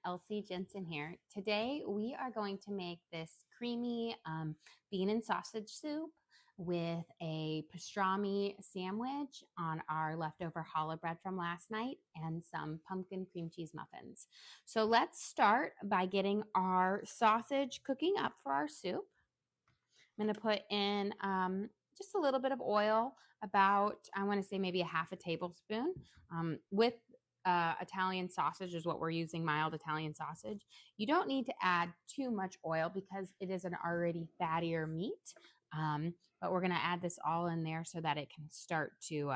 Elsie Jensen here. Today we are going to make this creamy bean and sausage soup with a pastrami sandwich on our leftover challah bread from last night and some pumpkin cream cheese muffins. So let's start by getting our sausage cooking up for our soup. I'm going to put in just a little bit of oil, about, I want to say maybe a half a tablespoon. With Italian sausage is what we're using, mild Italian sausage. You don't need to add too much oil because it is an already fattier meat. But we're going to add this all in there so that it can start to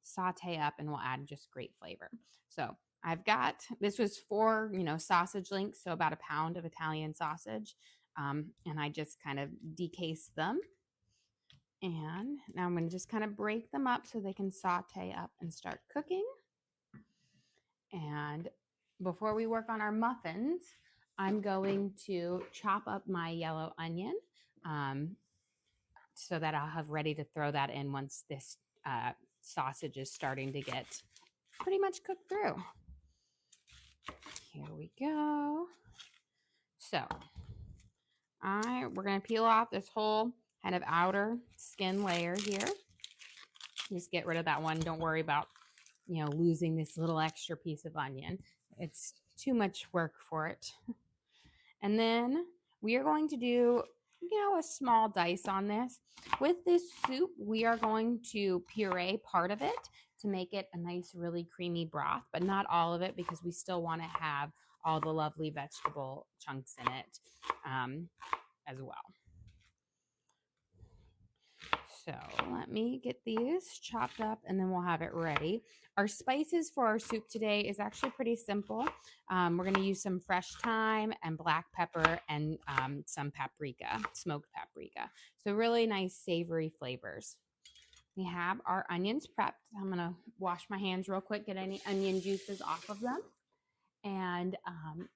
saute up, and we'll add just great flavor. So I've got, this was 4, sausage links, so about a pound of Italian sausage. And I just kind of decase them. And now I'm going to just kind of break them up so they can saute up and start cooking. And before we work on our muffins, I'm going to chop up my yellow onion so that I'll have ready to throw that in once this sausage is starting to get pretty much cooked through. Here we go. So we're going to peel off this whole kind of outer skin layer here. Just get rid of that one. Don't worry about, losing this little extra piece of onion. It's too much work for it. And then we are going to do, a small dice on this. With this soup, we are going to puree part of it to make it a nice, really creamy broth, but not all of it because we still want to have all the lovely vegetable chunks in it as well. So let me get these chopped up and then we'll have it ready. Our spices for our soup today is actually pretty simple. We're going to use some fresh thyme and black pepper and some paprika, smoked paprika. So really nice savory flavors. We have our onions prepped. I'm going to wash my hands real quick, get any onion juices off of them. And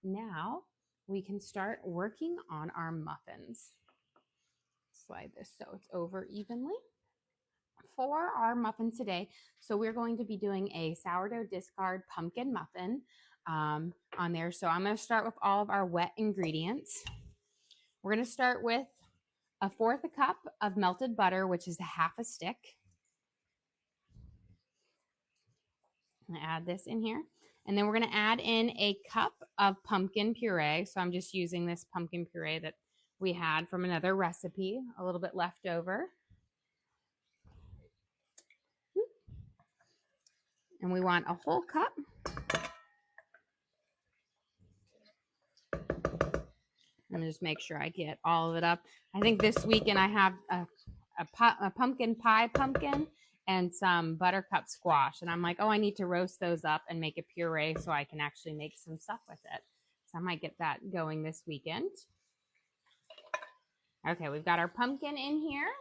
now we can start working on our muffins. Slide this so it's over evenly. For our muffins today, so we're going to be doing a sourdough discard pumpkin muffin on there. So I'm going to start with all of our wet ingredients. We're going to start with 1/4 cup of melted butter, which is 1/2 stick. I'm going to add this in here. And then we're going to add in a cup of pumpkin puree. So I'm just using this pumpkin puree that we had from another recipe, a little bit left over. And we want a whole cup. I'm gonna just make sure I get all of it up. I think this weekend I have a pumpkin pie pumpkin and some buttercup squash. And I'm like, oh, I need to roast those up and make a puree so I can actually make some stuff with it. So I might get that going this weekend. Okay, we've got our pumpkin in here.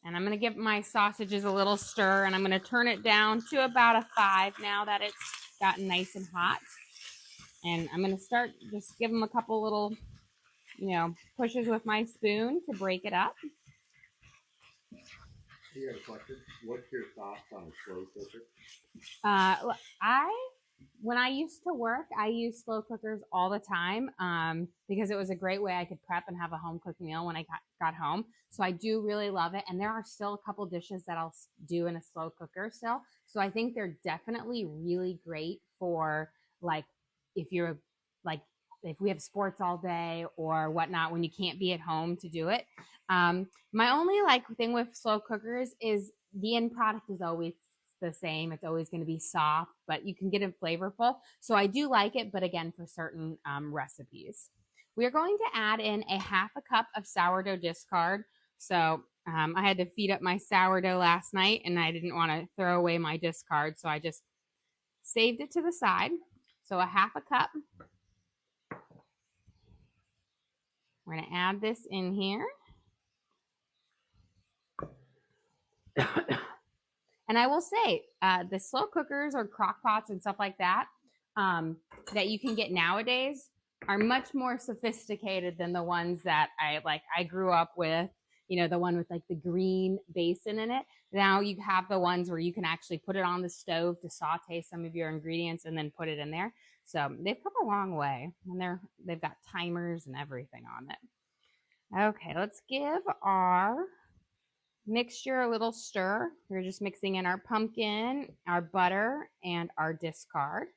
And I'm going to give my sausages a little stir, and I'm going to turn it down to about a 5 now that it's gotten nice and hot. And I'm going to start, just give them a couple little, pushes with my spoon to break it up. You got a question? What's your thoughts on a slow cooker? When I used to work, I used slow cookers all the time because it was a great way I could prep and have a home cooked meal when I got home. So I do really love it. And there are still a couple dishes that I'll do in a slow cooker still. So I think they're definitely really great for if we have sports all day or whatnot when you can't be at home to do it. My only thing with slow cookers is the end product is always the same. It's always going to be soft, but you can get it flavorful. So I do like it, but again, for certain recipes. We are going to add in 1/2 cup of sourdough discard. So I had to feed up my sourdough last night and I didn't want to throw away my discard. So I just saved it to the side. So 1/2 cup. We're going to add this in here. And I will say, the slow cookers or crock pots and stuff like that, that you can get nowadays are much more sophisticated than the ones that I grew up with, the one with the green basin in it. Now you have the ones where you can actually put it on the stove to saute some of your ingredients and then put it in there. So they've come a long way, and they've got timers and everything on it. Okay, let's give our mixture a little stir. We're just mixing in our pumpkin, our butter, and our discard.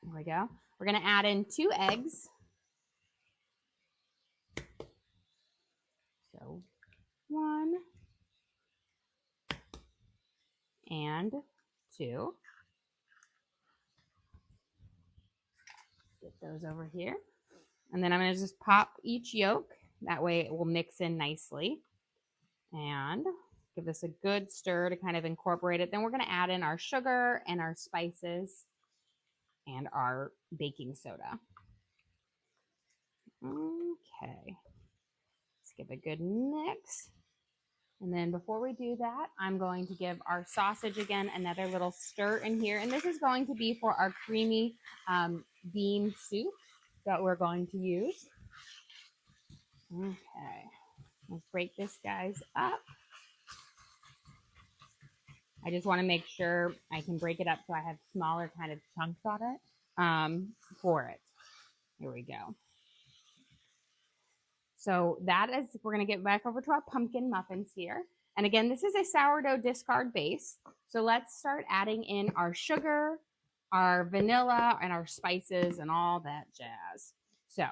There we go. We're going to add in 2 eggs. So 1 and 2. Get those over here. And then I'm going to just pop each yolk. That way it will mix in nicely. And give this a good stir to kind of incorporate it. Then we're going to add in our sugar and our spices and our baking soda. Okay. Let's give a good mix. And then before we do that, I'm going to give our sausage again another little stir in here. And this is going to be for our creamy bean soup that we're going to use. Okay. Let's break this, guys, up. I just want to make sure I can break it up so I have smaller kind of chunks on it for it. Here we go. So that is, we're going to get back over to our pumpkin muffins here. And again, this is a sourdough discard base. So let's start adding in our sugar, our vanilla, and our spices and all that jazz. So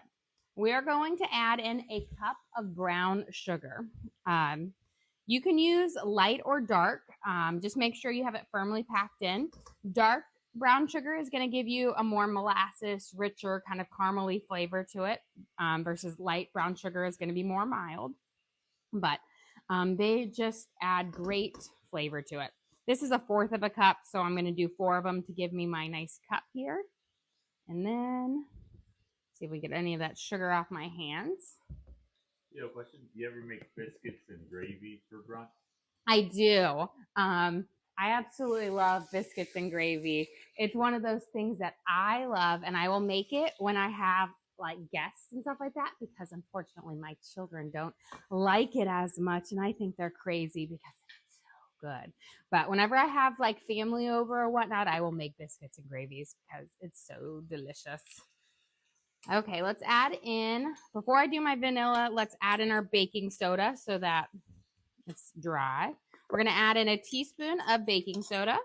we are going to add in a cup of brown sugar. You can use light or dark. Just make sure you have it firmly packed in. Dark brown sugar is going to give you a more molasses, richer, kind of caramely flavor to it, versus light brown sugar is going to be more mild. But they just add great flavor to it. This is 1/4 of a cup, so I'm going to do 4 of them to give me my nice cup here. And then see if we get any of that sugar off my hands. You know, question, do you ever make biscuits and gravy for brunch? I do. I absolutely love biscuits and gravy. It's one of those things that I love, and I will make it when I have like guests and stuff like that, because unfortunately my children don't like it as much, and I think they're crazy because it's so good. But whenever I have like family over or whatnot, I will make biscuits and gravies because it's so delicious. Okay, let's add in, before I do my vanilla, let's add in our baking soda so that it's dry. We're going to add in a teaspoon of baking soda.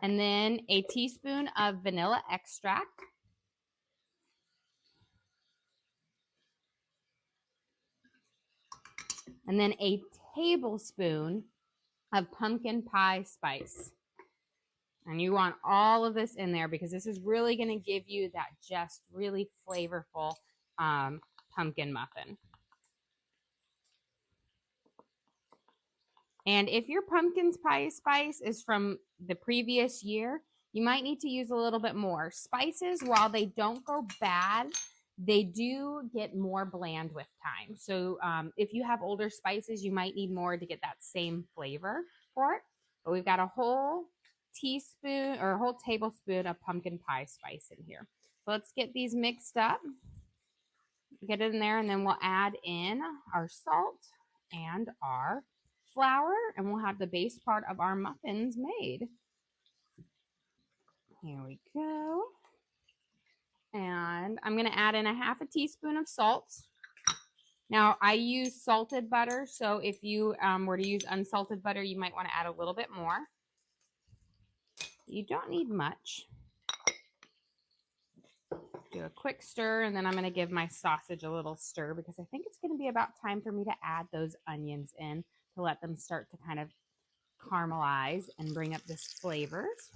And then a teaspoon of vanilla extract. And then a tablespoon of pumpkin pie spice. And you want all of this in there because this is really going to give you that just really flavorful pumpkin muffin. And if your pumpkin pie spice is from the previous year, you might need to use a little bit more. Spices, while they don't go bad, they do get more bland with time. So if you have older spices, you might need more to get that same flavor for it. But we've got a whole teaspoon or a whole tablespoon of pumpkin pie spice in here. So let's get these mixed up. Get it in there, and then we'll add in our salt and our flour, and we'll have the base part of our muffins made. Here we go. And I'm going to add in a 1/2 teaspoon of salt. Now, I use salted butter, so if you were to use unsalted butter, you might want to add a little bit more. You don't need much. Do a quick stir, and then I'm going to give my sausage a little stir because I think it's going to be about time for me to add those onions in to let them start to kind of caramelize and bring up this flavors.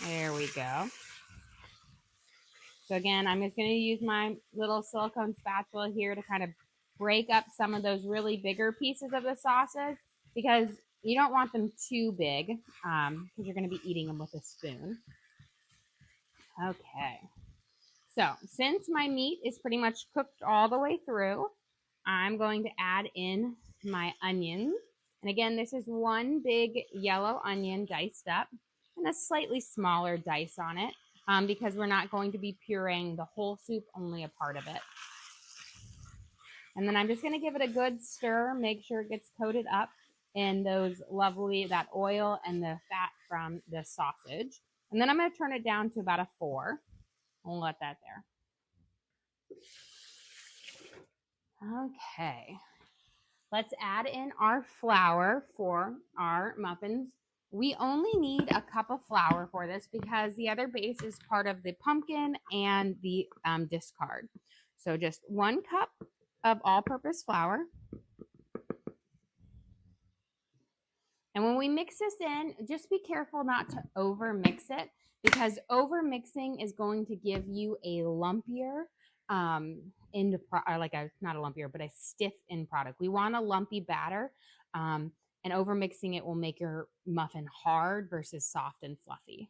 There we go. So again, I'm just going to use my little silicone spatula here to kind of break up some of those really bigger pieces of the sausage because you don't want them too big because you're going to be eating them with a spoon. Okay. So since my meat is pretty much cooked all the way through, I'm going to add in my onions. And again, this is 1 big yellow onion diced up and a slightly smaller dice on it because we're not going to be pureeing the whole soup, only a part of it. And then I'm just going to give it a good stir, make sure it gets coated up in that oil and the fat from the sausage. And then I'm going to turn it down to about a 4. We'll let that there. Okay. Let's add in our flour for our muffins. We only need a cup of flour for this because the other base is part of the pumpkin and the discard. So just 1 cup of all-purpose flour. And when we mix this in, just be careful not to over mix it because over mixing is going to give you a lumpier not a lumpier, but a stiff end product. We want a lumpy batter, and over mixing it will make your muffin hard versus soft and fluffy.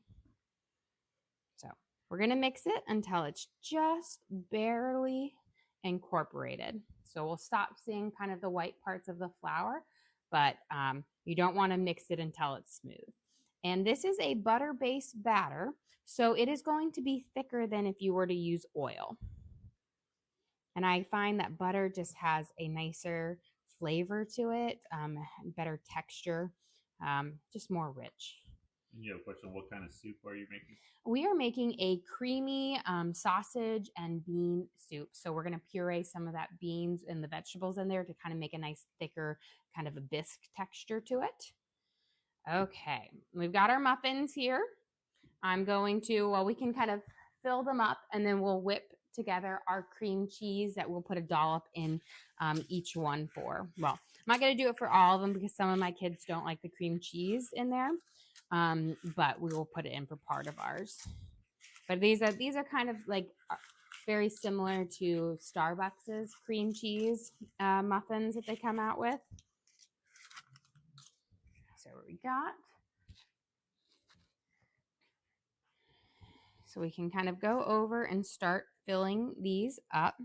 So we're going to mix it until it's just barely incorporated. So we'll stop seeing kind of the white parts of the flour, but you don't want to mix it until it's smooth. And this is a butter-based batter, so it is going to be thicker than if you were to use oil. And I find that butter just has a nicer flavor to it, better texture, just more rich. You have a question, what kind of soup are you making? We are making a creamy sausage and bean soup. So we're going to puree some of that beans and the vegetables in there to kind of make a nice thicker kind of a bisque texture to it. Okay, we've got our muffins here. I'm going to, we can kind of fill them up and then we'll whip together our cream cheese that we'll put a dollop in each one for. Well, I'm not going to do it for all of them because some of my kids don't like the cream cheese in there, but we will put it in for part of ours. But these are kind of like very similar to Starbucks's cream cheese muffins that they come out with. So what we got. So we can kind of go over and start filling these up.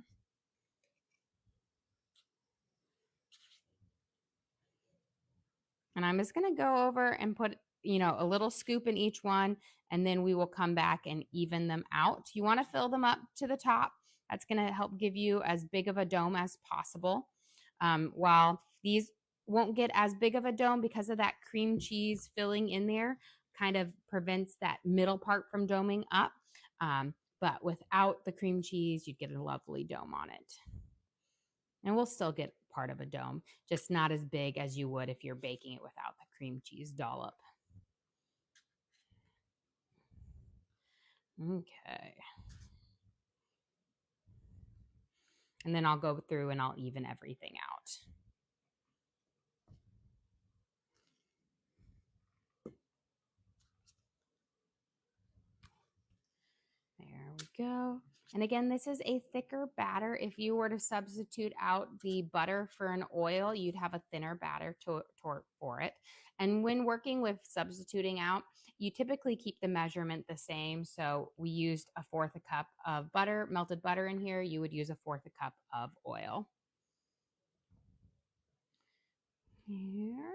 And I'm just going to go over and put, a little scoop in each one, and then we will come back and even them out. You want to fill them up to the top. That's going to help give you as big of a dome as possible. While these won't get as big of a dome because of that cream cheese filling in there, kind of prevents that middle part from doming up. But without the cream cheese, you'd get a lovely dome on it. And we'll still get part of a dome, just not as big as you would if you're baking it without the cream cheese dollop. Okay. And then I'll go through and I'll even everything out. There we go. And again, this is a thicker batter. If you were to substitute out the butter for an oil, you'd have a thinner batter for it. And when working with substituting out, you typically keep the measurement the same. So we used a 1/4 cup of butter, melted butter in here. You would use a 1/4 cup of oil. Here.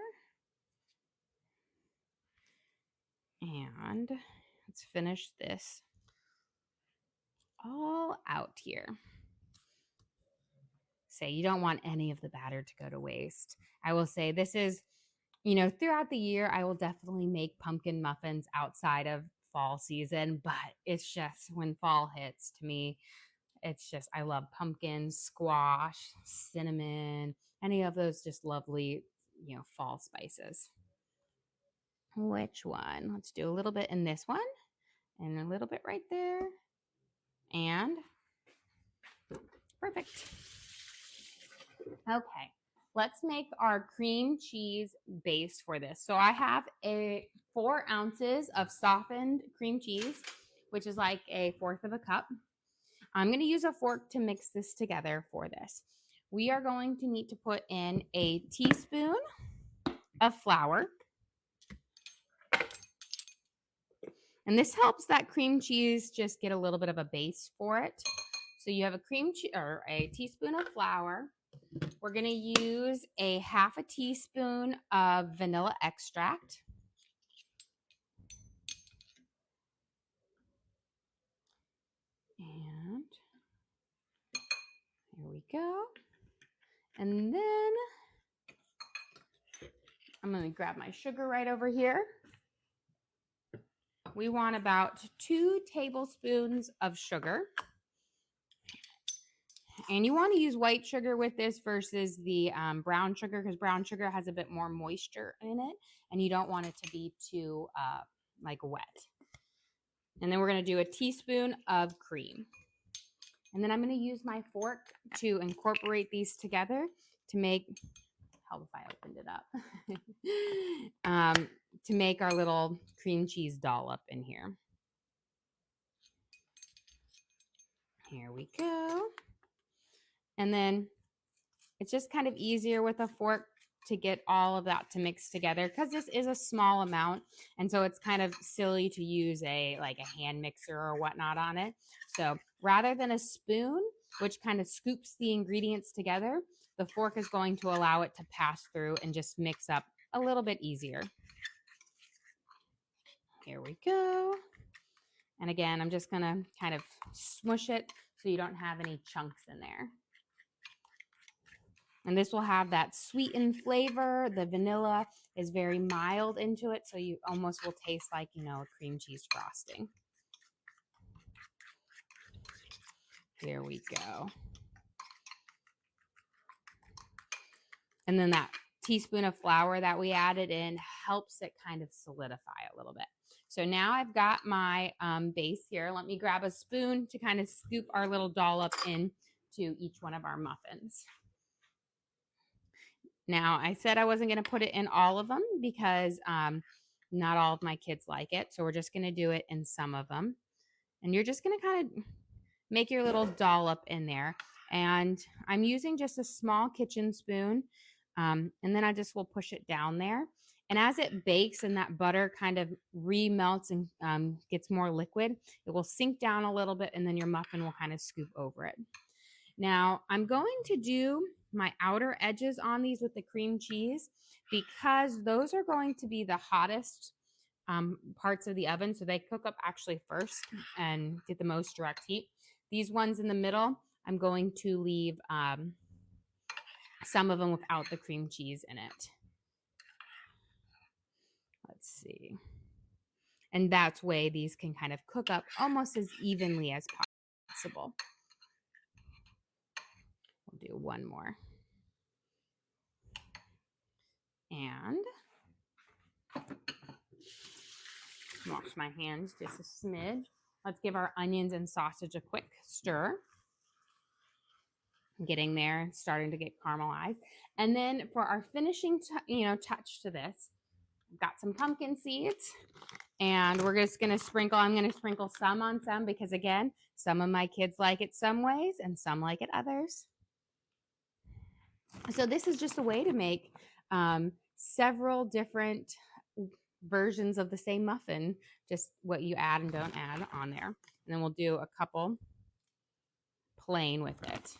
And let's finish this all out here. Say you don't want any of the batter to go to waste. I will say this is, throughout the year, I will definitely make pumpkin muffins outside of fall season, but it's just when fall hits, to me, it's just, I love pumpkins, squash, cinnamon, any of those just lovely, fall spices. Which one? Let's do a little bit in this one and a little bit right there. And perfect. Okay, let's make our cream cheese base for this. So I have 4 ounces of softened cream cheese, which is like a 1/4 cup. I'm going to use a fork to mix this together for this. We are going to need to put in a teaspoon of flour. And this helps that cream cheese just get a little bit of a base for it. So you have a teaspoon of flour. We're going to use a 1/2 teaspoon of vanilla extract. And here we go. And then I'm going to grab my sugar right over here. We want about 2 tablespoons of sugar. And you want to use white sugar with this versus the brown sugar, because brown sugar has a bit more moisture in it and you don't want it to be too like wet. And then we're going to do a teaspoon of cream. And then I'm going to use my fork to incorporate these together to make, help if I opened it up, to make our little cream cheese dollop in here. Here we go. And then it's just kind of easier with a fork to get all of that to mix together because this is a small amount. And so it's kind of silly to use a hand mixer or whatnot on it. So rather than a spoon, which kind of scoops the ingredients together, the fork is going to allow it to pass through and just mix up a little bit easier. Here we go. And again, I'm just going to kind of smush it so you don't have any chunks in there. And this will have that sweetened flavor. The vanilla is very mild into it, so you almost will taste like, a cream cheese frosting. Here we go. And then that teaspoon of flour that we added in helps it kind of solidify a little bit. So now I've got my base here. Let me grab a spoon to kind of scoop our little dollop into each one of our muffins. Now, I said I wasn't going to put it in all of them because not all of my kids like it. So we're just going to do it in some of them. And you're just going to kind of make your little dollop in there. And I'm using just a small kitchen spoon. And then I just will push it down there. And as it bakes and that butter kind of remelts and gets more liquid, it will sink down a little bit and then your muffin will kind of scoop over it. Now, I'm going to do my outer edges on these with the cream cheese because those are going to be the hottest parts of the oven. So they cook up actually first and get the most direct heat. These ones in the middle, I'm going to leave some of them without the cream cheese in it. Let's see. And that's way these can kind of cook up almost as evenly as possible. We'll do one more. And wash my hands just a smidge. Let's give our onions and sausage a quick stir. Getting there, starting to get caramelized. And then for our finishing touch to this, I've got some pumpkin seeds. And we're just going to sprinkle. I'm going to sprinkle some on some because, again, some of my kids like it some ways and some like it others. So this is just a way to make several different versions of the same muffin, just what you add and don't add on there. And then we'll do a couple plain with it.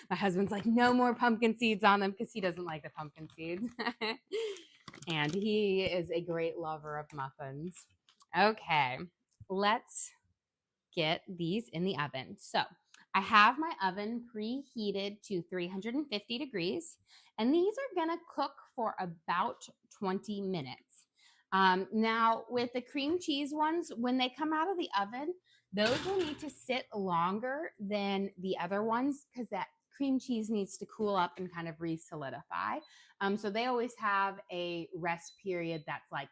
My husband's like, no more pumpkin seeds on them because he doesn't like the pumpkin seeds. And he is a great lover of muffins. Okay, let's get these in the oven. So I have my oven preheated to 350 degrees, and these are going to cook for about 20 minutes. Now, with the cream cheese ones, when they come out of the oven, those will need to sit longer than the other ones because that cream cheese needs to cool up and kind of re-solidify. So they always have a rest period that's like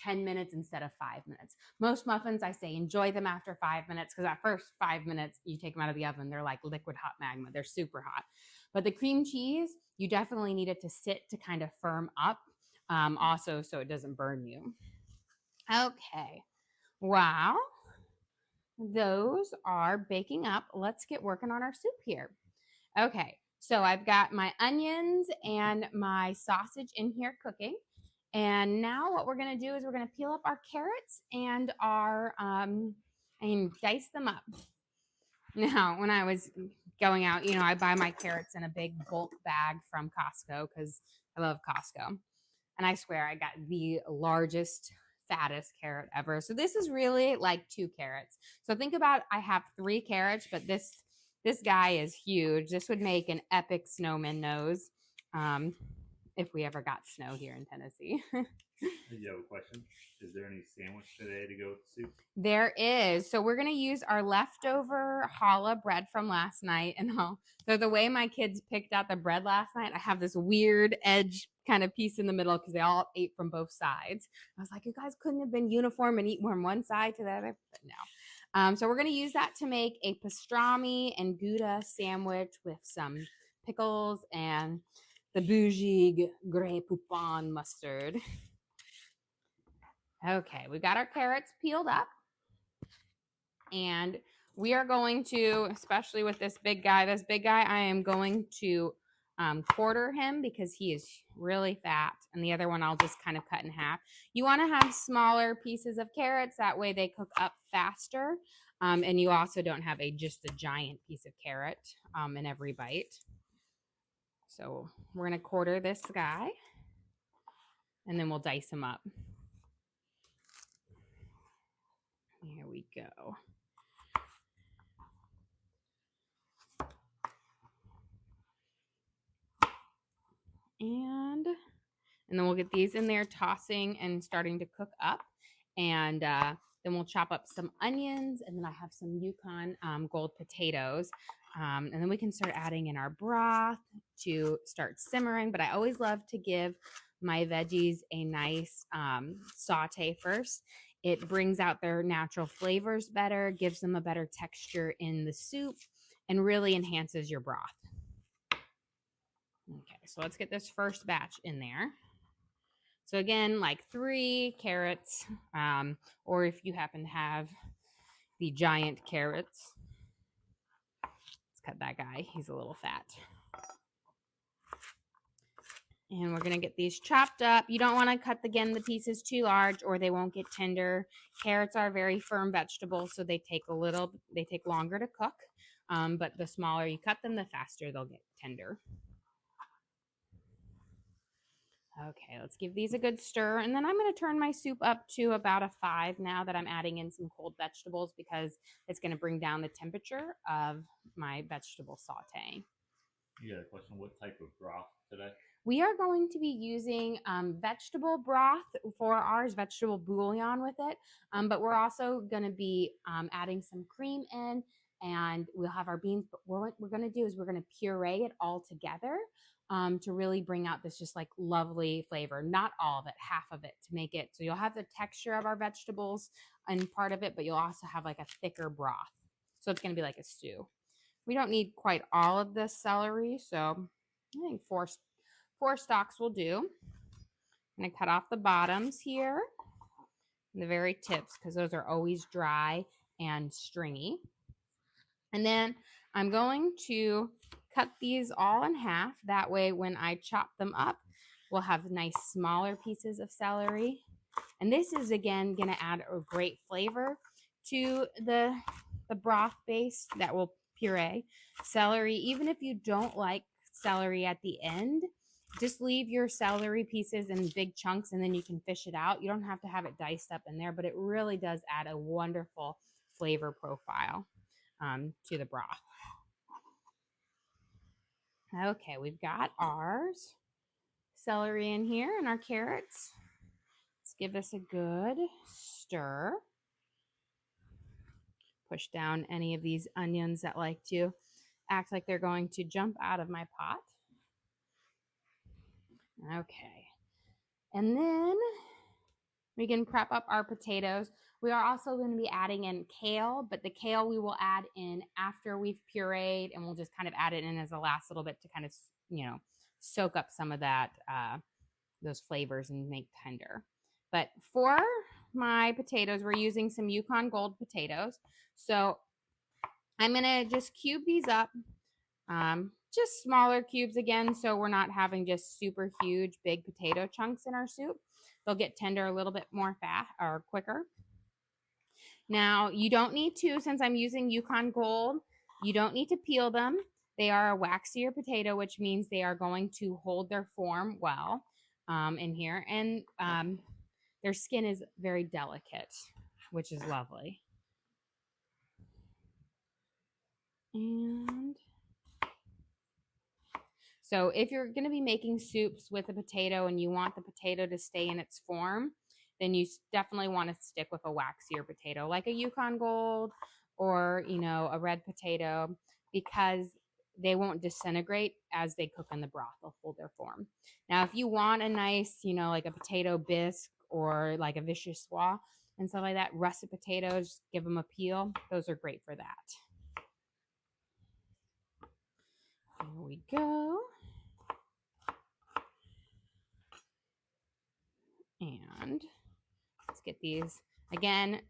10 minutes instead of 5 minutes. Most muffins, I say, enjoy them after 5 minutes because that first 5 minutes, you take them out of the oven, they're like liquid hot magma. They're super hot. But the cream cheese, you definitely need it to sit to kind of firm up also so it doesn't burn you. Okay. Wow. Those are baking up. Let's get working on our soup here. Okay, so I've got my onions and my sausage in here cooking. And now what we're going to do is we're going to peel up our carrots and and dice them up. Now, when I was going out, I buy my carrots in a big bulk bag from Costco because I love Costco. And I swear I got the largest, fattest carrot ever. So this is really like 2 carrots. So think about, I have 3 carrots, but this This guy is huge. This would make an epic snowman nose if we ever got snow here in Tennessee. You have a question? Is there any sandwich today to go with the soup? There is. So we're going to use our leftover challah bread from last night. And so the way my kids picked out the bread last night, I have this weird edge kind of piece in the middle because they all ate from both sides. I was like, you guys couldn't have been uniform and eat from one side to the other. But no. So we're going to use that to make a pastrami and Gouda sandwich with some pickles and the bougie Grey Poupon mustard. Okay, we got our carrots peeled up. And we are going to, especially with this big guy, I am going to quarter him because he is really fat. And the other one I'll just kind of cut in half. You want to have smaller pieces of carrots. That way they cook up faster. And you also don't have just a giant piece of carrot in every bite. So we're going to quarter this guy. And then we'll dice him up. Here we go. And then we'll get these in there tossing and starting to cook up. And then we'll chop up some onions. And then I have some Yukon gold potatoes. And then we can start adding in our broth to start simmering. But I always love to give my veggies a nice saute first. It brings out their natural flavors better, gives them a better texture in the soup, and really enhances your broth. Okay, so let's get this first batch in there. So again, like 3 carrots, or if you happen to have the giant carrots, let's cut that guy. He's a little fat. And we're going to get these chopped up. You don't want to cut, again, the pieces too large or they won't get tender. Carrots are very firm vegetables, so they take longer to cook. But the smaller you cut them, the faster they'll get tender. Okay, let's give these a good stir. And then I'm going to turn my soup up to about a 5 now that I'm adding in some cold vegetables because it's going to bring down the temperature of my vegetable saute. You got a question? What type of broth today? We are going to be using vegetable broth for ours, vegetable bouillon with it. But we're also going to be adding some cream in, and we'll have our beans. But what we're going to do is we're going to puree it all together to really bring out this just like lovely flavor. Not all of it, half of it to make it. So you'll have the texture of our vegetables and part of it, but you'll also have like a thicker broth. So it's going to be like a stew. We don't need quite all of the celery, so I think 4 stalks will do. I'm going to cut off the bottoms here and the very tips because those are always dry and stringy. And then I'm going to cut these all in half. That way when I chop them up, we'll have nice smaller pieces of celery. And this is, again, going to add a great flavor to the broth base that will puree. Celery, even if you don't like celery at the end, just leave your celery pieces in big chunks and then you can fish it out. You don't have to have it diced up in there, but it really does add a wonderful flavor profile to the broth. Okay, we've got our celery in here and our carrots. Let's give this a good stir. Push down any of these onions that like to act like they're going to jump out of my pot. Okay. And then we can prep up our potatoes. We are also going to be adding in kale, but the kale we will add in after we've pureed, and we'll just kind of add it in as a last little bit to kind of, soak up some of that, those flavors and make tender. But for my potatoes, we're using some Yukon Gold potatoes. So I'm going to just cube these up, just smaller cubes again, so we're not having just super huge, big potato chunks in our soup. They'll get tender a little bit more fast or quicker. Now, you don't need to, since I'm using Yukon Gold, you don't need to peel them. They are a waxier potato, which means they are going to hold their form well in here. And their skin is very delicate, which is lovely. And so if you're going to be making soups with a potato and you want the potato to stay in its form, then you definitely want to stick with a waxier potato, like a Yukon Gold or, a red potato, because they won't disintegrate as they cook in the broth. They'll hold their form. Now, if you want a nice, like a potato bisque or like a vichyssoise and stuff like that, russet potatoes, give them a peel. Those are great for that. Here we go. And let's get these. Again,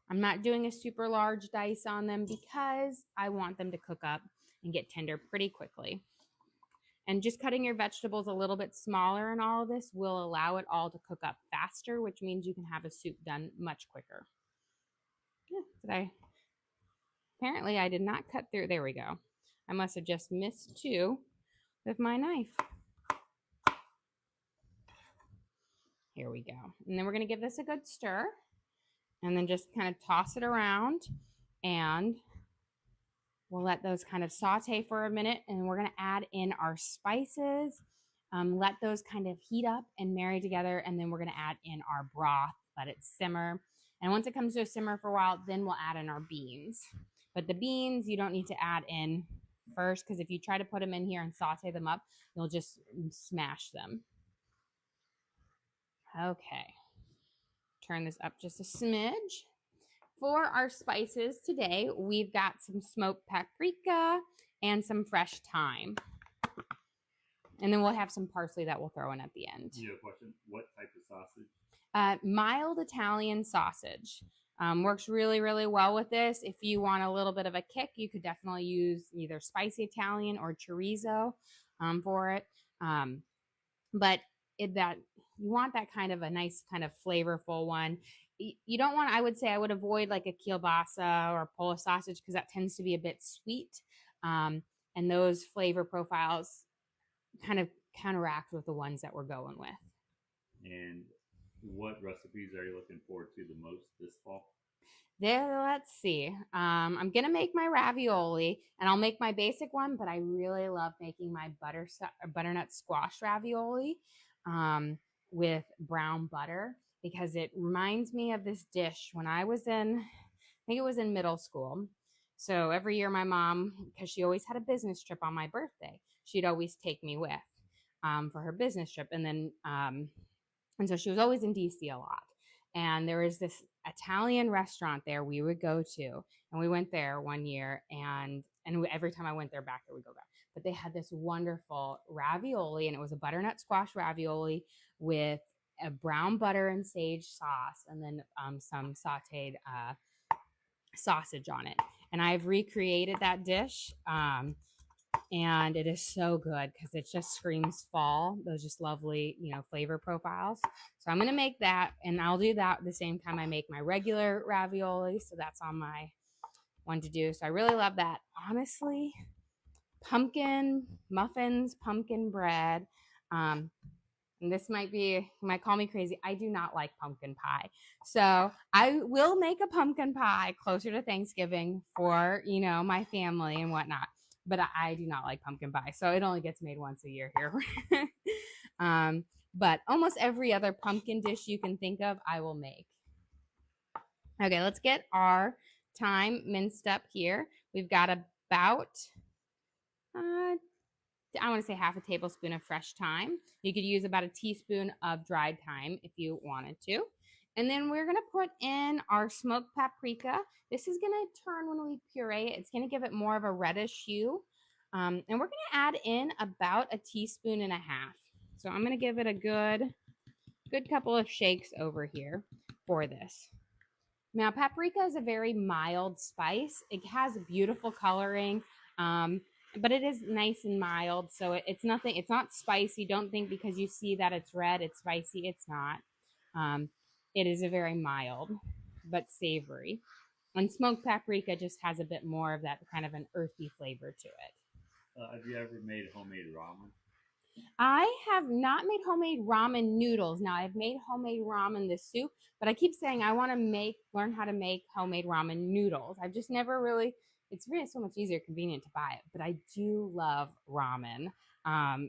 I'm not doing a super large dice on them because I want them to cook up and get tender pretty quickly. And just cutting your vegetables a little bit smaller in all of this will allow it all to cook up faster, which means you can have a soup done much quicker. Yeah, apparently I did not cut through. There we go. I must have just missed two with my knife. Here we go. And then we're going to give this a good stir and then just kind of toss it around, and we'll let those kind of saute for a minute, and we're going to add in our spices. Let those kind of heat up and marry together, and then we're going to add in our broth, let it simmer. And once it comes to a simmer for a while, then we'll add in our beans. But the beans you don't need to add in first, because if you try to put them in here and saute them up, you'll just smash them. Okay. Turn this up just a smidge. For our spices today, we've got some smoked paprika and some fresh thyme. And then we'll have some parsley that we'll throw in at the end. You have a question? What type of sausage? Mild Italian sausage. Works really, really well with this. If you want a little bit of a kick, you could definitely use either spicy Italian or chorizo for it. But you want that kind of a nice kind of flavorful one. You don't want, I would say I would avoid like a kielbasa or Polish sausage because that tends to be a bit sweet. And those flavor profiles kind of counteract with the ones that we're going with. And what recipes are you looking forward to the most this fall? Let's see. I'm going to make my ravioli, and I'll make my basic one, but I really love making my butternut squash ravioli with brown butter, because it reminds me of this dish when I think it was in middle school. So every year my mom, because she always had a business trip on my birthday, she'd always take me with for her business trip. And then, and so she was always in DC a lot. And there was this Italian restaurant there we would go to. And we went there one year, and every time I went there back there, we go back. But they had this wonderful ravioli, and it was a butternut squash ravioli with a brown butter and sage sauce, and then some sauteed sausage on it. And I've recreated that dish, and it is so good because it just screams fall. Those just lovely, flavor profiles. So I'm going to make that, and I'll do that at the same time I make my regular ravioli. So that's on my one to do. So I really love that. Honestly, pumpkin muffins, pumpkin bread. And this you might call me crazy. I do not like pumpkin pie. So I will make a pumpkin pie closer to Thanksgiving for, my family and whatnot. But I do not like pumpkin pie. So it only gets made once a year here. But almost every other pumpkin dish you can think of, I will make. Okay, let's get our thyme minced up here. We've got about, I want to say half a tablespoon of fresh thyme. You could use about a teaspoon of dried thyme if you wanted to. And then we're going to put in our smoked paprika. This is going to turn when we puree it. It's going to give it more of a reddish hue. And we're going to add in about a teaspoon and a half. So I'm going to give it a good couple of shakes over here for this. Now, paprika is a very mild spice. It has beautiful coloring, but it is nice and mild. So it's not spicy. Don't think because you see that it's red, it's spicy. It's not. It is a very mild but savory. And smoked paprika just has a bit more of that kind of an earthy flavor to it. Have you ever made homemade ramen? I have not made homemade ramen noodles. Now, I've made homemade ramen the soup, but I keep saying I want to learn how to make homemade ramen noodles. I've just never really it's really so much easier, convenient to buy it. But I do love ramen.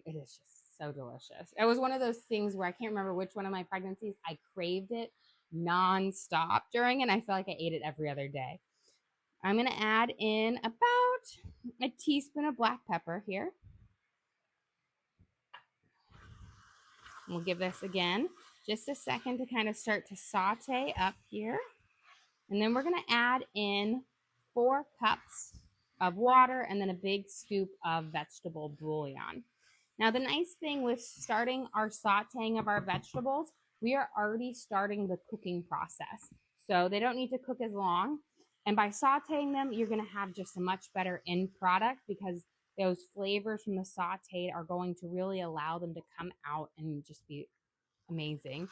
It is just so delicious. It was one of those things where I can't remember which one of my pregnancies I craved it nonstop during, and I feel like I ate it every other day. I'm gonna add in about a teaspoon of black pepper here. We'll give this again just a second to kind of start to saute up here. And then we're going to add in 4 cups of water and then a big scoop of vegetable bouillon. Now, the nice thing with starting our sauteing of our vegetables, we are already starting the cooking process. So they don't need to cook as long. And by sauteing them, you're going to have just a much better end product because those flavors from the sauteed are going to really allow them to come out and just be amazing.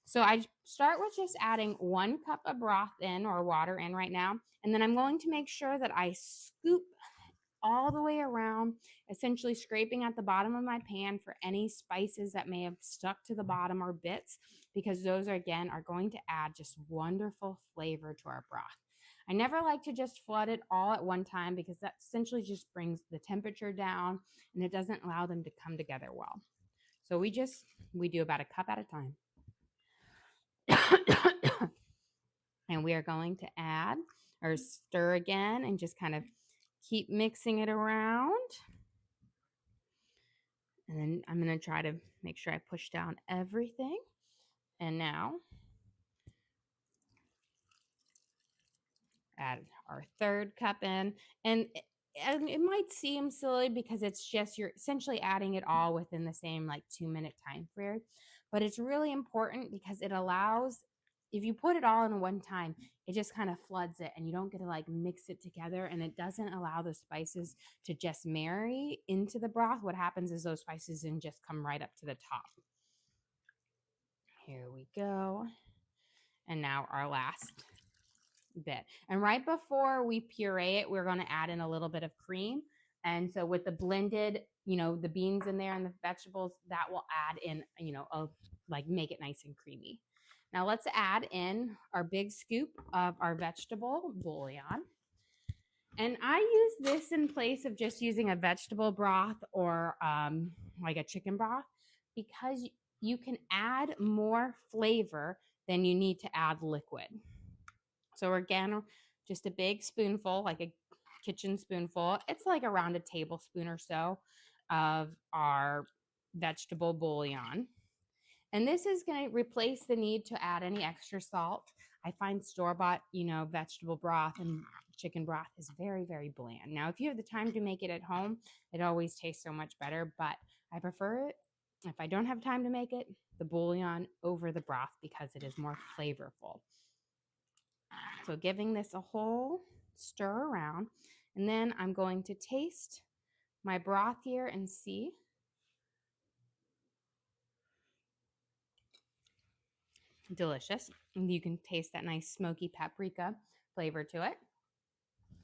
So I start with just adding 1 cup of broth in or water in right now. And then I'm going to make sure that I scoop all the way around, essentially scraping at the bottom of my pan for any spices that may have stuck to the bottom or bits, because those are, again, are going to add just wonderful flavor to our broth. I never like to just flood it all at one time because that essentially just brings the temperature down and it doesn't allow them to come together well. So we do about a cup at a time. And we are going to add or stir again and just kind of keep mixing it around. And then I'm going to try to make sure I push down everything. And now add our 3rd cup in. And it might seem silly because it's just you're essentially adding it all within the same like 2-minute time period. But it's really important because it allows, if you put it all in one time, it just kind of floods it and you don't get to like mix it together, and it doesn't allow the spices to just marry into the broth. What happens is those spices then just come right up to the top. Here we go. And now our last bit. And right before we puree it, we're going to add in a little bit of cream. And so with the blended, the beans in there and the vegetables, that will add in, like make it nice and creamy. Now let's add in our big scoop of our vegetable bouillon. And I use this in place of just using a vegetable broth or like a chicken broth, because you can add more flavor than you need to add liquid. So again, just a big spoonful, like a kitchen spoonful. It's like around a tablespoon or so of our vegetable bouillon. And this is going to replace the need to add any extra salt. I find store-bought, vegetable broth and chicken broth is very, very bland. Now, if you have the time to make it at home, it always tastes so much better, but I prefer it, if I don't have time to make it, the bouillon over the broth because it is more flavorful. So giving this a whole stir around, and then I'm going to taste my broth here and see. Delicious. And you can taste that nice smoky paprika flavor to it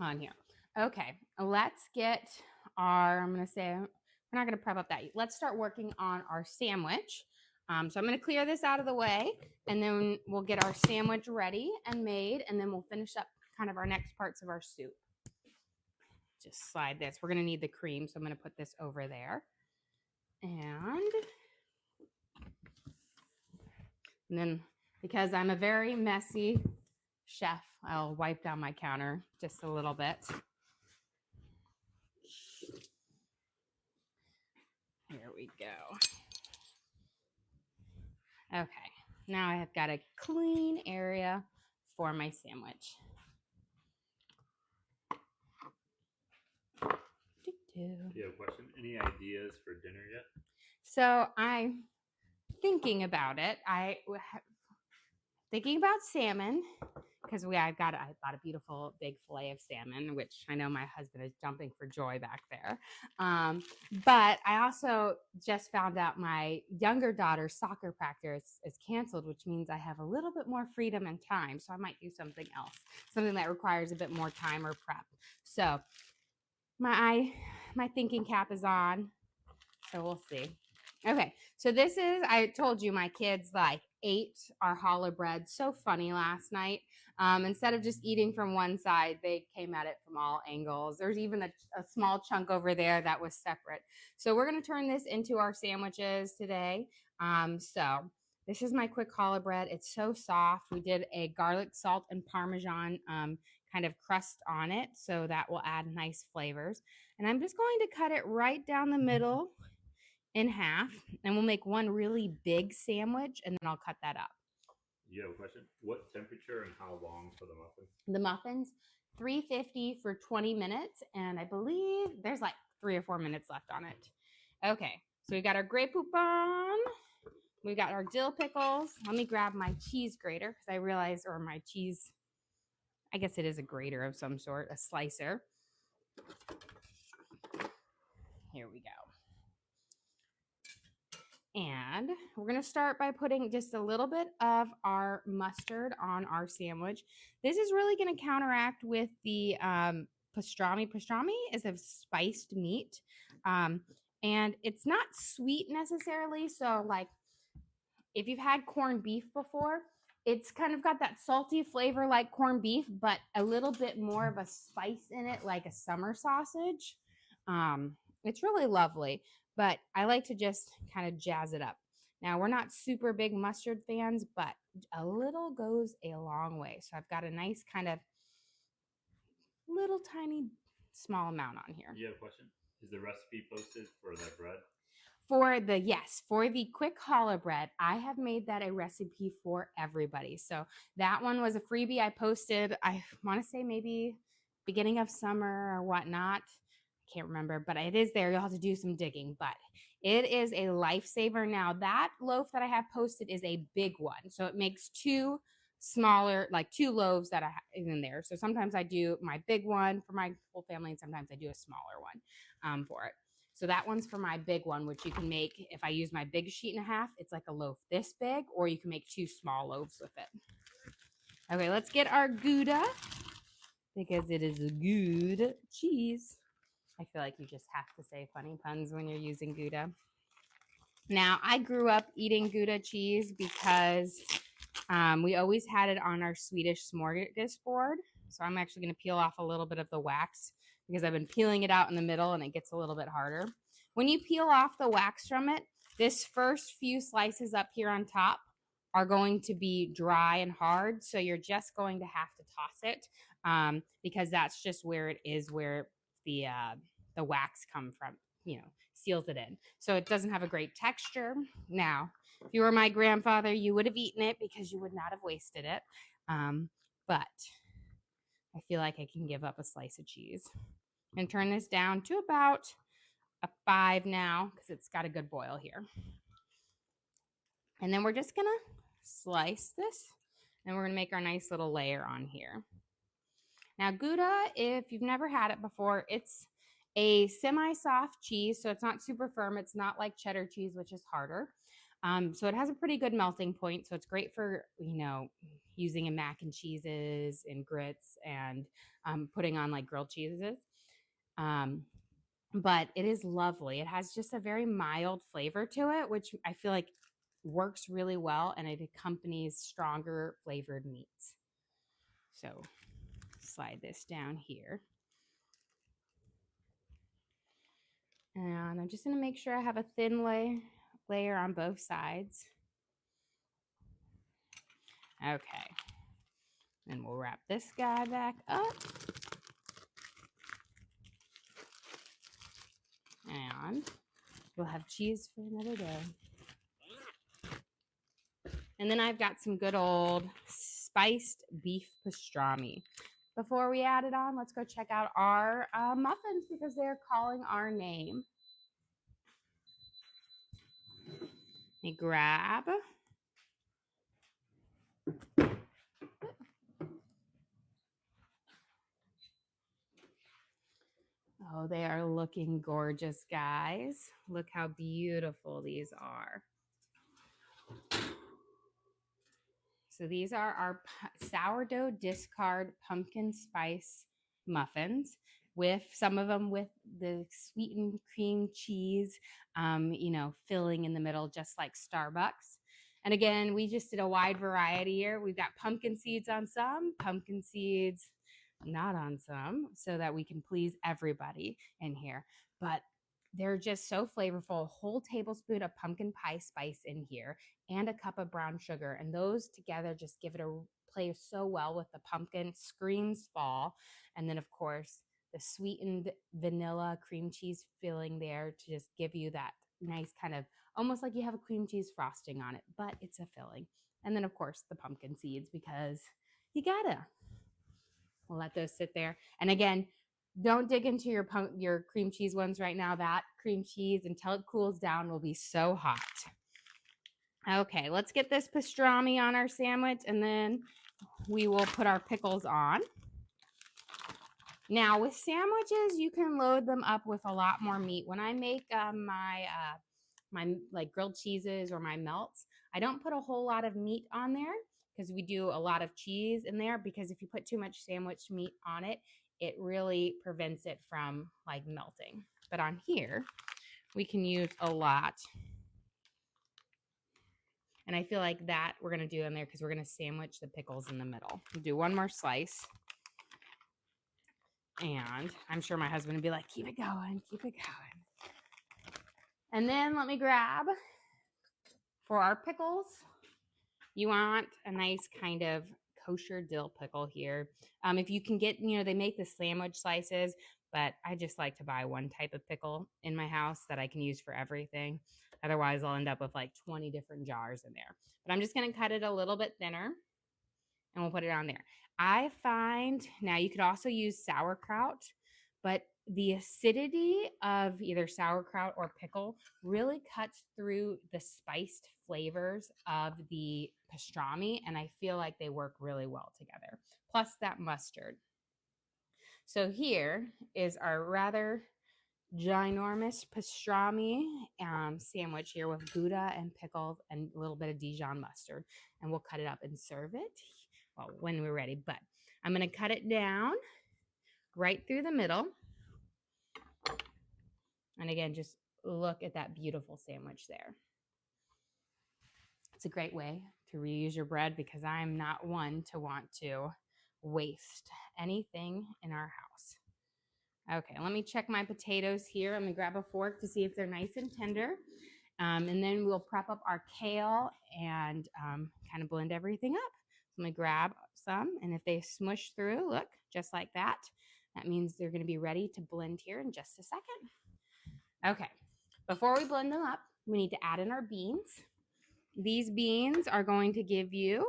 on here. Okay, let's get I'm going to say, we're not going to prep up that. Let's start working on our sandwich. So I'm going to clear this out of the way, and then we'll get our sandwich ready and made, and then we'll finish up kind of our next parts of our soup. Just slide this. We're going to need the cream, so I'm going to put this over there. And then, because I'm a very messy chef, I'll wipe down my counter just a little bit. Here we go. Okay, now I have got a clean area for my sandwich. Do you have a question? Any ideas for dinner yet? So I'm thinking about it. Thinking about salmon, because I bought a beautiful big fillet of salmon, which I know my husband is jumping for joy back there. But I also just found out my younger daughter's soccer practice is canceled, which means I have a little bit more freedom and time. So I might do something else, something that requires a bit more time or prep. So my thinking cap is on. So we'll see. Okay, so this is, I told you my kids like ate our challah bread so funny last night. Instead of just eating from one side, they came at it from all angles. There's even a small chunk over there that was separate. So we're going to turn this into our sandwiches today. So this is my quick challah bread. It's so soft. We did a garlic, salt, and Parmesan kind of crust on it, so that will add nice flavors. And I'm just going to cut it right down the middle in half, and we'll make one really big sandwich, and then I'll cut that up. You have a question? What temperature and how long for the muffins? The muffins, 350 for 20 minutes, and I believe there's like 3 or 4 minutes left on it. Okay, so we got our Grey Poupon, we got our dill pickles. Let me grab my cheese grater because I realized, or my cheese, I guess it is a grater of some sort, a slicer. Here we go. And we're going to start by putting just a little bit of our mustard on our sandwich. This is really going to counteract with the pastrami. Pastrami is a spiced meat, and it's not sweet necessarily. So, like, if you've had corned beef before, it's kind of got that salty flavor like corned beef, but a little bit more of a spice in it, like a summer sausage. It's really lovely, but I like to just kind of jazz it up. Now, we're not super big mustard fans, but a little goes a long way. So I've got a nice kind of little tiny small amount on here. You have a question? Is the recipe posted for that bread? For the quick challah bread, I have made that a recipe for everybody. So that one was a freebie I posted, I want to say maybe beginning of summer or whatnot. I can't remember, but it is there. You'll have to do some digging, but it is a lifesaver. Now, that loaf that I have posted is a big one. So it makes two smaller, like 2 loaves that I have in there. So sometimes I do my big one for my whole family, and sometimes I do a smaller one for it. So that one's for my big one, which you can make, if I use my big sheet and a half, it's like a loaf this big, or you can make 2 small loaves with it. Okay, let's get our Gouda, because it is a good cheese. I feel like you just have to say funny puns when you're using Gouda. Now, I grew up eating Gouda cheese because we always had it on our Swedish smorgasbord. So I'm actually going to peel off a little bit of the wax because I've been peeling it out in the middle and it gets a little bit harder. When you peel off the wax from it, this first few slices up here on top are going to be dry and hard. So you're just going to have to toss it because that's just where it is, where the wax come from, seals it in. So it doesn't have a great texture. Now, if you were my grandfather, you would have eaten it because you would not have wasted it. But I feel like I can give up a slice of cheese. And turn this down to about a 5 now because it's got a good boil here. And then we're just going to slice this, and we're going to make our nice little layer on here. Now, Gouda, if you've never had it before, it's a semi-soft cheese, so it's not super firm. It's not like cheddar cheese, which is harder. So it has a pretty good melting point. So it's great for, using in mac and cheeses and grits and putting on like grilled cheeses. But it is lovely. It has just a very mild flavor to it, which I feel like works really well, and it accompanies stronger flavored meats. So slide this down here. And I'm just going to make sure I have a thin layer on both sides. Okay. And we'll wrap this guy back up. And we'll have cheese for another day. And then I've got some good old spiced beef pastrami. Before we add it on, let's go check out our muffins because they're calling our name. Let me grab. Oh, they are looking gorgeous, guys. Look how beautiful these are. So these are our sourdough discard pumpkin spice muffins. with some of them with the sweetened cream cheese, filling in the middle, just like Starbucks. And again, we just did a wide variety here. We've got pumpkin seeds on some, pumpkin seeds not on some, so that we can please everybody in here. But they're just so flavorful. A whole tablespoon of pumpkin pie spice in here and a cup of brown sugar. And those together just give it a play so well with the pumpkin, screams fall. And then, of course, the sweetened vanilla cream cheese filling there to just give you that nice kind of almost like you have a cream cheese frosting on it, but it's a filling. And then, of course, the pumpkin seeds, because you gotta. We'll let those sit there. And again, don't dig into your cream cheese ones right now. That cream cheese, until it cools down, will be so hot. Okay, let's get this pastrami on our sandwich, and then we will put our pickles on. Now, with sandwiches, you can load them up with a lot more meat. When I make my like grilled cheeses or my melts, I don't put a whole lot of meat on there because we do a lot of cheese in there, because if you put too much sandwich meat on it, it really prevents it from like melting. But on here, we can use a lot. And I feel like that we're going to do in there because we're going to sandwich the pickles in the middle. We'll do one more slice. And I'm sure my husband would be like, keep it going, keep it going. And then let me grab, for our pickles, you want a nice kind of kosher dill pickle here. If you can get, they make the sandwich slices, but I just like to buy one type of pickle in my house that I can use for everything. Otherwise, I'll end up with like 20 different jars in there. But I'm just going to cut it a little bit thinner, and we'll put it on there. I find, now you could also use sauerkraut, but the acidity of either sauerkraut or pickle really cuts through the spiced flavors of the pastrami, and I feel like they work really well together. Plus that mustard. So here is our rather ginormous pastrami sandwich here with Gouda and pickles and a little bit of Dijon mustard. And we'll cut it up and serve it, well, when we're ready. But I'm going to cut it down right through the middle. And again, just look at that beautiful sandwich there. It's a great way to reuse your bread, because I'm not one to want to waste anything in our house. Okay, let me check my potatoes here. I'm going to grab a fork to see if they're nice and tender. And then we'll prep up our kale and kind of blend everything up. So I'm going to grab some, and if they smush through, look, just like that, that means they're going to be ready to blend here in just a second. Okay, before we blend them up, we need to add in our beans. These beans are going to give you,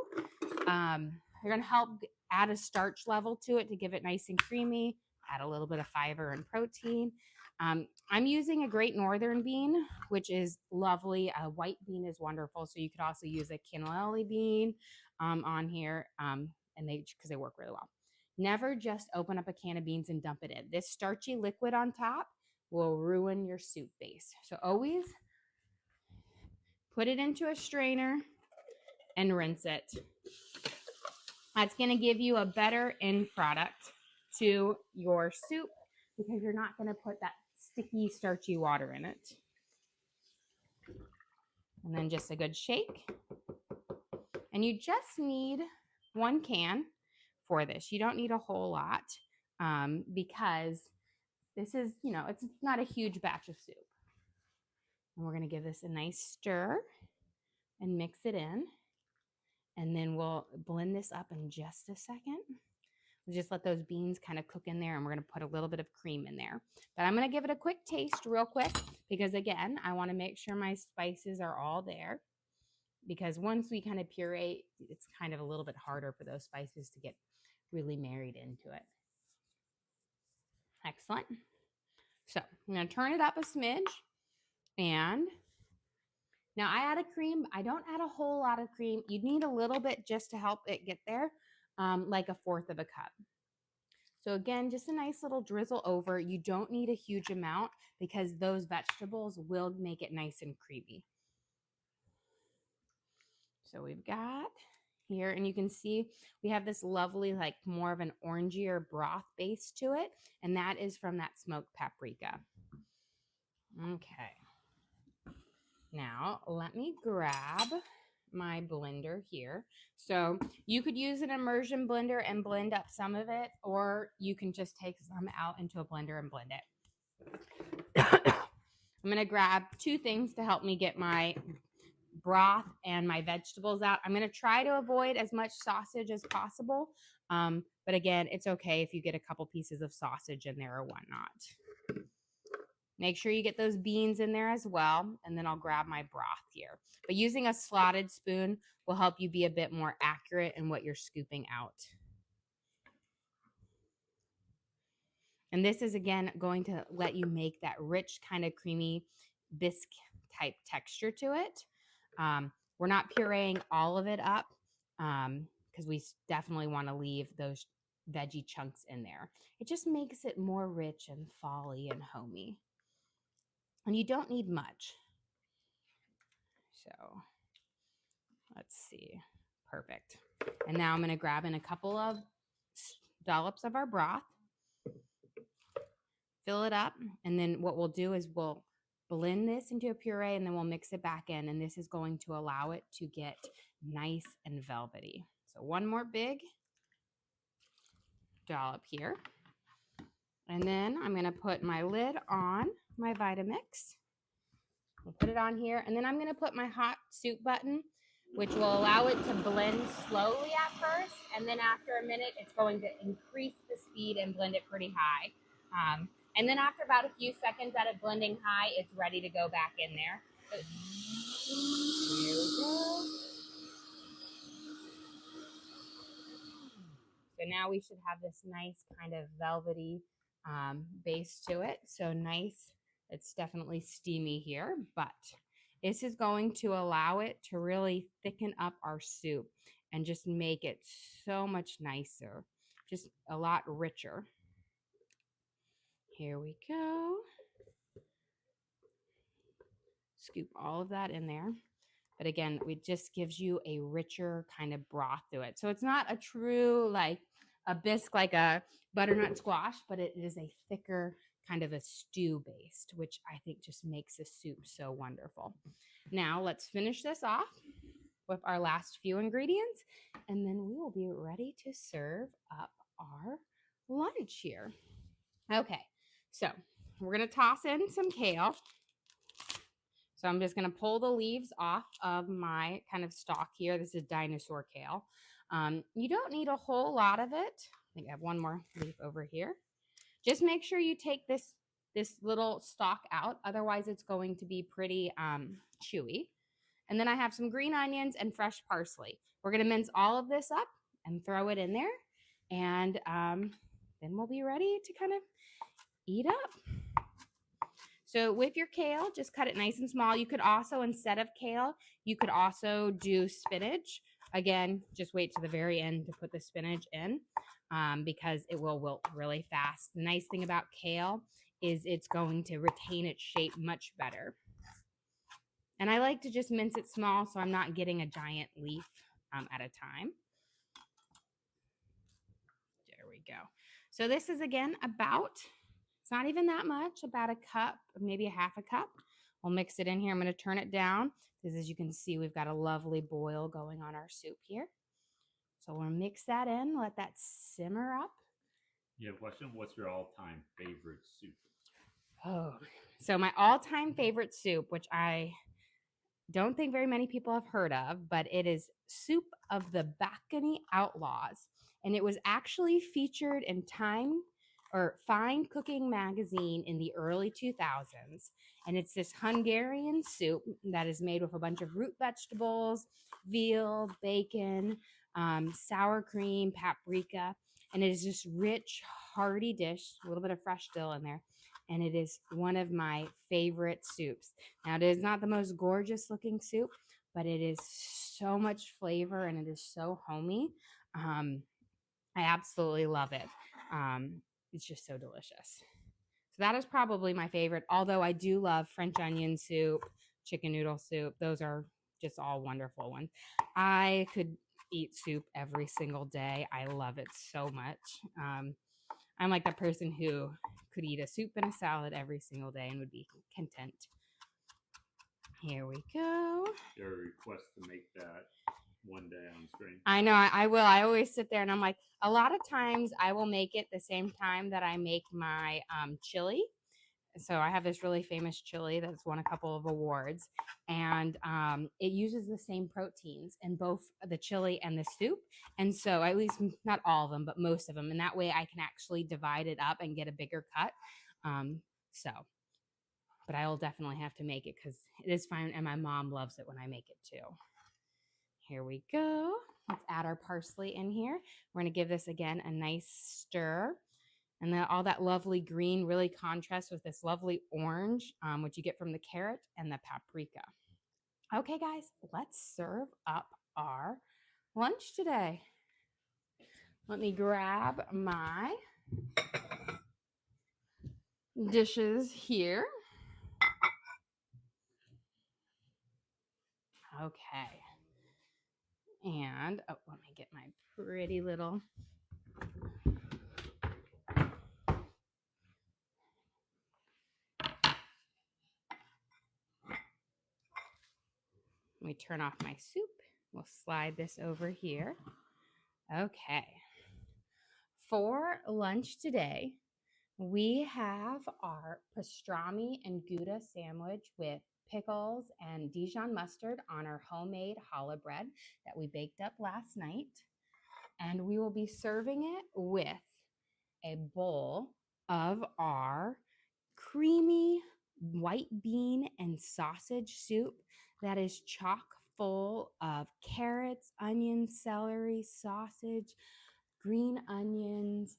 they're going to help add a starch level to it to give it nice and creamy, add a little bit of fiber and protein. I'm using a Great Northern bean, which is lovely. A white bean is wonderful. So you could also use a cannellini bean on here, and because they work really well. Never just open up a can of beans and dump it in. This starchy liquid on top will ruin your soup base. So always put it into a strainer and rinse it. That's going to give you a better end product to your soup, because you're not going to put that sticky, starchy water in it. And then just a good shake. And you just need 1 can for this. You don't need a whole lot, because this is, it's not a huge batch of soup. And we're going to give this a nice stir and mix it in. And then we'll blend this up in just a second. We'll just let those beans kind of cook in there, and we're going to put a little bit of cream in there. But I'm going to give it a quick taste real quick, because again, I want to make sure my spices are all there, because once we kind of puree, it's kind of a little bit harder for those spices to get really married into it. Excellent. So I'm going to turn it up a smidge, and now I add a cream. I don't add a whole lot of cream. You need a little bit just to help it get there, like 1/4 of a cup. So again, just a nice little drizzle over. You don't need a huge amount, because those vegetables will make it nice and creamy. So we've got here, and you can see we have this lovely, like more of an orangier broth base to it, and that is from that smoked paprika. Okay. Now, let me grab my blender here. So you could use an immersion blender and blend up some of it, or you can just take some out into a blender and blend it. I'm going to grab two things to help me get my broth and my vegetables out. I'm going to try to avoid as much sausage as possible. But again, it's okay if you get a couple pieces of sausage in there or whatnot. Make sure you get those beans in there as well. And then I'll grab my broth here. But using a slotted spoon will help you be a bit more accurate in what you're scooping out. And this is, again, going to let you make that rich kind of creamy bisque type texture to it. We're not pureeing all of it up because we definitely want to leave those veggie chunks in there. It just makes it more rich and fall-y and homey. And you don't need much. So let's see. Perfect. And now I'm going to grab in a couple of dollops of our broth, fill it up, and then what we'll do is we'll blend this into a puree, and then we'll mix it back in, and this is going to allow it to get nice and velvety. So one more big dollop here. And then I'm going to put my lid on my Vitamix. I'll put it on here, and then I'm going to put my hot soup button, which will allow it to blend slowly at first, and then after a minute, it's going to increase the speed and blend it pretty high. And then after about a few seconds at it blending high, it's ready to go back in there. Here we go. So now we should have this nice kind of velvety base to it. So nice. It's definitely steamy here, but this is going to allow it to really thicken up our soup and just make it so much nicer, just a lot richer. Here we go. Scoop all of that in there. But again, it just gives you a richer kind of broth to it. So it's not a true, like a bisque, like a butternut squash, but it is a thicker kind of a stew based, which I think just makes the soup so wonderful. Now let's finish this off with our last few ingredients, and then we will be ready to serve up our lunch here. Okay, so we're going to toss in some kale. So I'm just going to pull the leaves off of my kind of stalk here. This is dinosaur kale. You don't need a whole lot of it. I think I have one more leaf over here. Just make sure you take this little stalk out. Otherwise, it's going to be pretty chewy. And then I have some green onions and fresh parsley. We're going to mince all of this up and throw it in there. And then we'll be ready to kind of eat up. So with your kale, just cut it nice and small. You could also, instead of kale, you could also do spinach. Again, just wait to the very end to put the spinach in because it will wilt really fast. The nice thing about kale is it's going to retain its shape much better. And I like to just mince it small so I'm not getting a giant leaf at a time. There we go. So this is, again, about... It's not even that much, about a cup, maybe a half a cup. We'll mix it in here. I'm going to turn it down because, as you can see, we've got a lovely boil going on our soup here. So we'll mix that in, let that simmer up. You have a question? What's your all-time favorite soup? Oh, so my all-time favorite soup, which I don't think very many people have heard of, but it is Soup of the Balcony Outlaws. And it was actually featured in Fine Cooking magazine in the early 2000s. And it's this Hungarian soup that is made with a bunch of root vegetables, veal, bacon, sour cream, paprika. And it is this rich, hearty dish, a little bit of fresh dill in there. And it is one of my favorite soups. Now, it is not the most gorgeous looking soup, but it is so much flavor and it is so homey. I absolutely love it. It's just so delicious. So that is probably my favorite, although I do love French onion soup, chicken noodle soup. Those are just all wonderful ones. I could eat soup every single day. I love it so much. I'm like the person who could eat a soup and a salad every single day and would be content. Here we go. Your request to make that one day on screen. I know, I will. I always sit there and I'm like, a lot of times I will make it the same time that I make my chili. So I have this really famous chili that's won a couple of awards, and it uses the same proteins in both the chili and the soup. And so at least not all of them, but most of them. And that way I can actually divide it up and get a bigger cut. But I will definitely have to make it because it is fine. And my mom loves it when I make it too. Here we go. Let's add our parsley in here. We're going to give this again a nice stir. And then all that lovely green really contrasts with this lovely orange, which you get from the carrot and the paprika. Okay, guys, let's serve up our lunch today. Let me grab my dishes here. Okay. And, let me get my pretty little... Let me turn off my soup. We'll slide this over here. Okay. For lunch today, we have our pastrami and Gouda sandwich with pickles and Dijon mustard on our homemade challah bread that we baked up last night. And we will be serving it with a bowl of our creamy white bean and sausage soup that is chock full of carrots, onions, celery, sausage, green onions,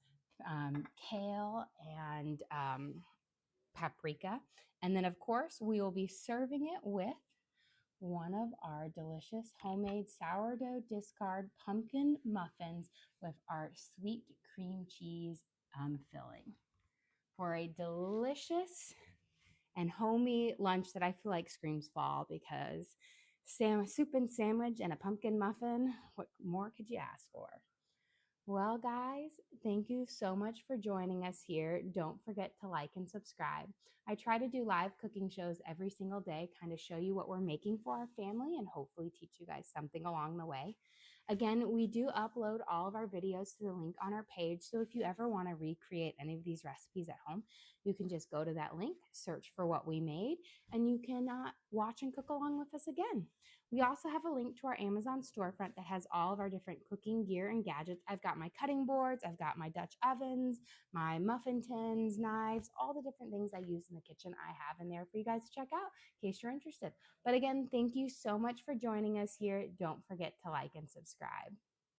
kale, and paprika. And then, of course, we will be serving it with one of our delicious homemade sourdough discard pumpkin muffins with our sweet cream cheese filling for a delicious and homey lunch that I feel like screams fall, because soup and sandwich and a pumpkin muffin, what more could you ask for? Well, guys, thank you so much for joining us here. Don't forget to like and subscribe. I try to do live cooking shows every single day, kind of show you what we're making for our family and hopefully teach you guys something along the way. Again, we do upload all of our videos to the link on our page. So if you ever want to recreate any of these recipes at home, you can just go to that link, search for what we made, and you can watch and cook along with us again. We also have a link to our Amazon storefront that has all of our different cooking gear and gadgets. I've got my cutting boards, I've got my Dutch ovens, my muffin tins, knives, all the different things I use in the kitchen I have in there for you guys to check out in case you're interested. But again, thank you so much for joining us here. Don't forget to like and subscribe.